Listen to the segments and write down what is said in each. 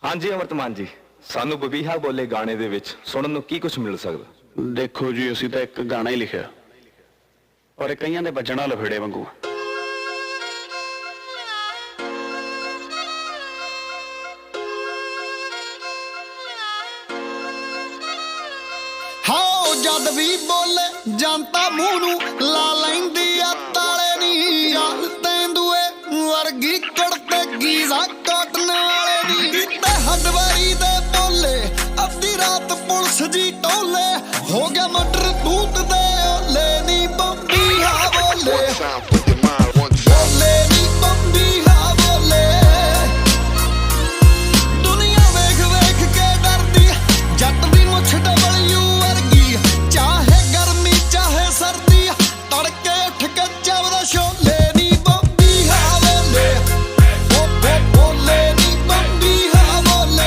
ਹਾਂਜੀ ਅਮਰਤਮਾਨ ਜੀ, ਸਾਨੂੰ ਬਬੀਹਾ ਬੋਲੇ ਗਾਣੇ ਦੇ ਵਿੱਚ ਸੁਣਨ ਨੂੰ ਕੀ ਕੁਝ ਮਿਲ ਸਕਦਾ? ਦੇਖੋ ਜੀ, ਅਸੀਂ ਤਾਂ ਇੱਕ ਗਾਣਾ ਹੀ ਲਿਖਿਆ, ਪਰ ਇਹ ਕਈਆਂ ਦੇ ਵੱਜਣਾ ਲਫੇੜੇ ਵਾਂਗੂ। ਹਾਓ ਜਦ ਵੀ ਬੋਲੇ ਜਨਤਾ ਮੂੰਹ ਨੂੰ ਲਾ ਲੈਂਦੀ ਆ ਤਾਲੇ ਨੀ। ਚੱਲ ਤੈਂਦੂਏ ਵਰਗੀ ਕੁੜਤੇ ਗੀਜ਼ਾ ਕਾਟਨ ਵਾਲੇ ਦੀ। ਤੇ ਹਦਵਾਈ ਦੇ ਬੋਲੇ ਅੱਧੀ ਰਾਤ ਪੁਲਿਸ ਜੀ ਟੋਲੇ। ਹੋ ਗਿਆ ਮਟਰ ਦੂਤ ਦੇ ਓਲੇ ਨੀ ਬੰਬੀਹਾ ਬੋਲੇ। ਬੋਲੇ ਨੀ ਬੰਬੀਹਾ ਬੋਲੇ। ਦੁਨੀਆ ਵੇਖ ਵੇਖ ਕੇ ਡਰਦੀ ਜੱਟ ਦੀ ਮੁੱਛ ਡਬਲਯੂ ਵਰਗੀ। ਚਾਹੇ ਗਰਮੀ ਚਾਹੇ ਸਰਦੀ ਤੜਕੇ ਉੱਠ ਕੇ ਚੱਬਦਾ ਛੋਲੇ ਨੀ ਬੰਬੀਹਾ ਬੋਲੇ। ਬੋਲੇ ਨੀ ਬੰਬੀਹਾ ਬੋਲੇ।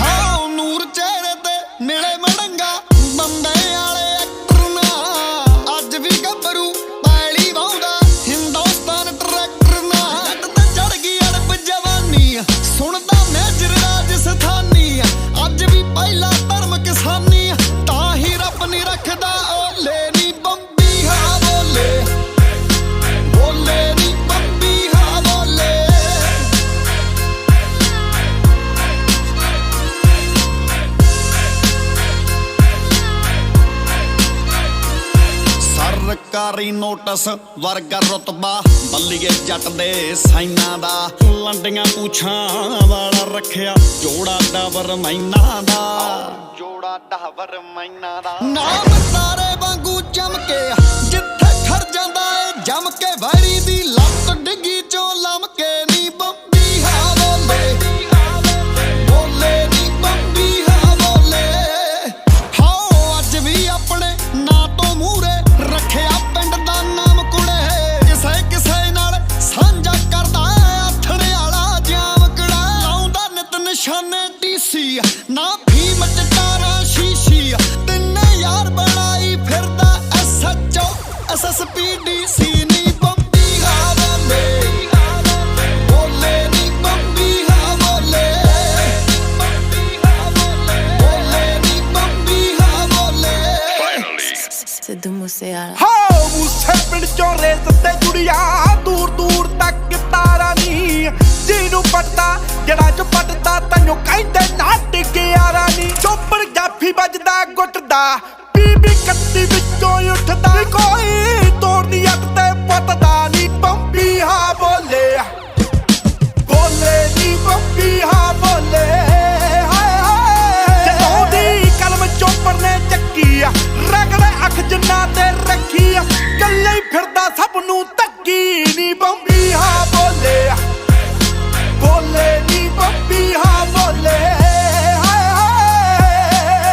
ਹਾਂ ਨੂਰ ਚਿਹਰੇ ਤੇ ਮਿਲੇ ਮੜੰਗਾ ਬੰਦੇ ਵਾਲੇ ਐਕਟਰ ਨਾ। ਅੱਜ ਵੀ ਗੱਭਰੂ ਪੈਲੀ ਵਾਉਂਦਾ ਹਿੰਦੁਸਤਾਨ ਟਰੈਕਟਰ ਨਾ। ਜੱਟ ਤੇ ਚੜ ਗਈ ਅੜਬ ਜਵਾਨੀ ਸੁਣਦਾ ਮੇਜਰ ਰਾਜਸਥਾਨੀ। ਅੱਜ ਵੀ ਪਹਿਲਾ ਧਰਮ ਕਿਸਾਨੀ ਤਾਂ ਹੀ ਰੱਬ ਨਹੀਂ ਰੱਖਦਾ ਓਲੇ ਨੀ ਬੰਬੀਹਾ ਬੋਲੇ। ਬੋਲੇ ਨੀ ਬੰਬੀਹਾ ਬੋਲੇ। ਸਰਕਾਰੀ ਨੋਟਿਸ ਵਰਗਾ ਰੁਤਬਾ ਬੱਲੀਏ ਜੱਟ ਦੇ ਸਾਈਨਾਂ ਦਾ। ਲੰਡੀਆਂ ਪੂਛਾਂ ਵਾਲਾ ਰੱਖਿਆ ਜੋੜਾ ਡਾਵਰ ਮੈਨਾ ਦਾ। ਜੋੜਾ ਡਾਵਰ ਮੈਨਾ ਦਾ ਨਾਮ ਤਾਰੇ ਵਾਂਗੂ ਚਮਕੇ ਜਿੱਥੇ ਖੜ ਜਾਂਦਾ ਏ ਜਮ ਕੇ। ਵੈਰੀ ਦੀ ਲੱਤ ਡਿੱਗੀ ਚੋਂ ਲਮਕੇ ਨੀ ਬੰਬੀਹਾ ਬੋਲੇ। ਬੋਲੇ ਨੀ ਬੰਬੀਹਾ ਬੋਲੇ। ਹਾਓ ਅੱਜ ਵੀ ਆਪਣੇ ਨਾਂ ਤੋਂ ਮੂਹਰੇ ਰੱਖਿਆ ਪਿੰਡ ਦਾ ਨਾਮ ਕੁੜੇ। ਕਿਸੇ ਕਿਸੇ ਨਾਲ ਸਾਂਝਾ ਕਰਦਾ ਆਥਣੇ ਵਾਲਾ ਜਾਮਕੜਾ। ਲਾਉਂਦਾ ਨਿਤ ਨਿਸ਼ਾਨੇ ਟੀਸੀ ਨਾ ਫੀਮ ਚਟਾਰਾ ਸ਼ੀਸ਼ੀ। ਤਿੰਨੇ ਯਾਰ ਬਣਾਈ ਫਿਰਦਾ SHO SSP DC ਨੀ ਬੰਬੀਹਾ ਬੋਲੇ। ਬੋਲੇ ਨੀ ਬੰਬੀਹਾ ਬੋਲੇ। ਬੋਲੇ ਨੀ ਬੰਬੀਹਾ ਬੋਲੇ। ਸਿੱਧੂ ਮੂਸੇਵਾਲਾ। ਹੋ ਮੂਸੇ ਪਿੰਡ ਚੋਂ ਰੇਸ ਤੇ ਜੁੜੀਆਂ ਦੂਰ ਦੂਰ ਤੱਕ ਤਾਰਾਂ ਨੀ। ਜਿਹਨੂੰ ਪਟਦਾ ਜਿਹੜਾ ਚ ਪਟਦਾ ਤੈਨੂੰ ਕਹਿੰਦੇ ਨਾ ਟਿਕਿਆਰਾ ਨੀ। ਚੋਪੜ ਜਾਫੀ ਵੱਜਦਾ ਗੁੱਟਦਾ ਬੀਬੀ ਕੱਤੀ ਵਿੱਚੋਂ ਉੱਠਦਾ ਕੋਈ